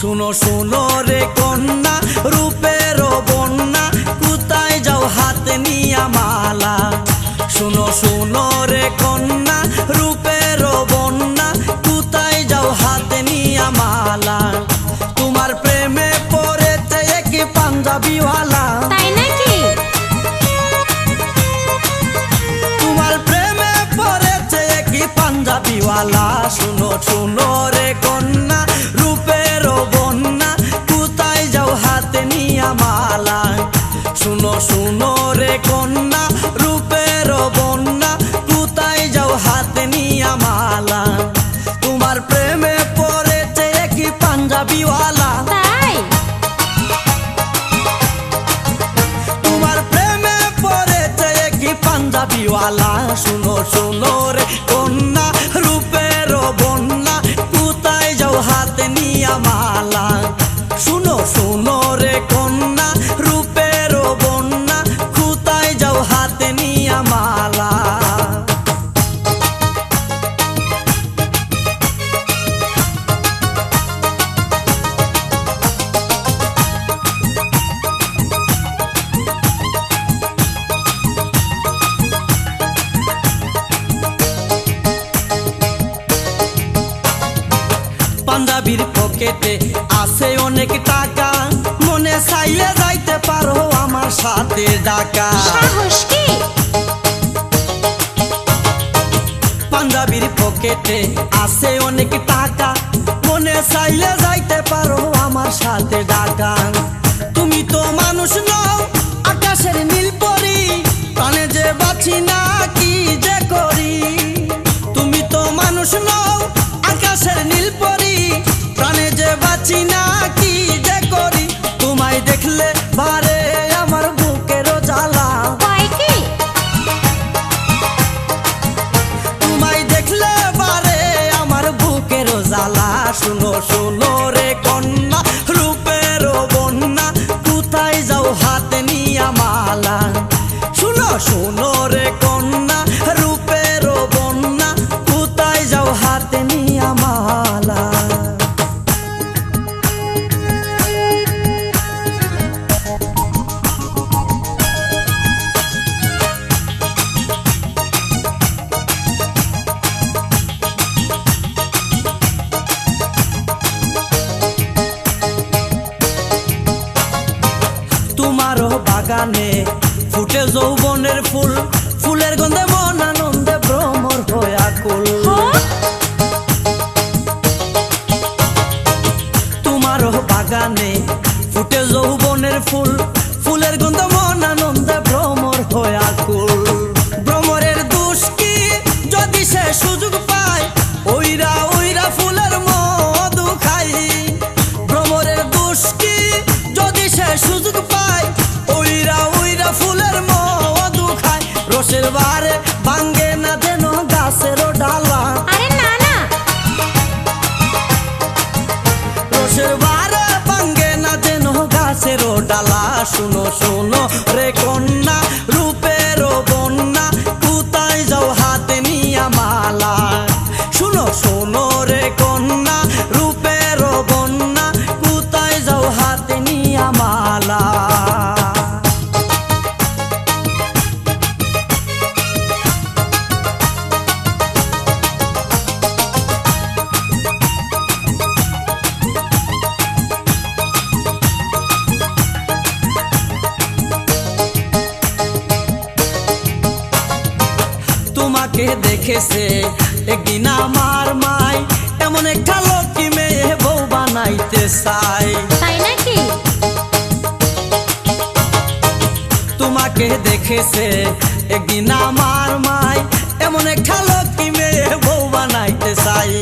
শুনো শুনো রে কন্যা রূপের বন্যা কোথায় যাও হাতে নিয়া মালা। শুনো শুনো রে কন্যা রূপের বন্যা কোথায় যাও হাতে নিয়া মালা। তোমার প্রেমে পড়েছে এক পাঞ্জাবিওয়ালা। তাই নাকি? তোমার প্রেমে পড়েছে এক পাঞ্জাবিওয়ালা। শুনো শুনো রে কন্যা রূপের বন্যা কোথায় যাও হাতে নিয়া মালা। শুনো শুনো রে কন্যা রূপের বন্যা কোথায় যাও হাতে নিয়া মালা। তোমার প্রেমে পড়েছে এক পাঞ্জাবিওয়ালা। তাই? তোমার প্রেমে পড়েছে এক পাঞ্জাবিওয়ালা। শুনো শুনো রে কন্যা রূপের বন্যা কোথায় যাও হাতে নিয়া মালা। শুনো শুনো রে কন্যা রূপের বন্যা কোথায় যাও হাতে নিয়া মালা। পাঞ্জাবির পকেটে আছে অনেক টাকা, মনে চাইলে যাইতে পারো আমার সাথে ঢাকা। সাহস কি? পাঞ্জাবির পকেটে আছে অনেক টাকা, মনে চাইলে যাইতে পারো আমার সাথে ঢাকা। তুমি তো মানুষ নও আকাশের নীল পরি, প্রাণে যে বাঁচি না কি যে করি। তুমি তো মানুষ নও আকাশের নীল পরি, প্রাণে যে বাঁচি না কি যে করি। তোমায় দেখলে বারে আমার বুকেরও জ্বালা। তাই কি? তোমায় দেখলে বারে আমার বুকেরও জ্বালা। শুনো শুনো রে কন্যা রূপের বন্যা কোথায় যাও হাতে নিয়া মালা। শুনো শুনো রে কন্যা রূপের বন্যা কোথায় যাও হাতে নিয়া মালা। তোমারও বাগানে ফুটে যৌবনের ফুল, ফুলের গন্ধে মন আনন্দে ভ্রমর হয়ে আকুল। তোমারও বাগানে ফুটে যৌবনের ফুল, ফুলের গন্ধে মন আনন্দে ভ্রমর হয়ে আকুল। ভ্রমরের দোষ কি যদি সে সুযোগ পায়, ওইরা ওইরা ফুলের মধু খাই। ভ্রমরের দোষ কি যদি সে সুযোগ পায়, ওইরা ওইরা ফুলের মধু খায়। রসের বারে ভাঙ্গে না যেন গাছেরও ডালা। আরে না না, রসের বারে ভাঙ্গে না যেন গাছেরও ডালা। শুনো শুনো রে কন্যা রূপের বন্যা কোথায় যাও হাতে নিয়া মালা। শুনো শুনো রে কন্যা রূপের বন্যা কোথায় যাও হাতে নিয়া মালা। তোমাকে দেখেছে একদিন আমার মাই, এমন একটা লক্ষ্মী মেয়ে বউ বানাইতে চাই। তাই নাকি? তোমাকে দেখেছে একদিন আমার মাই, এমন একটা লক্ষ্মী মেয়ে বউ বানাইতে চাই।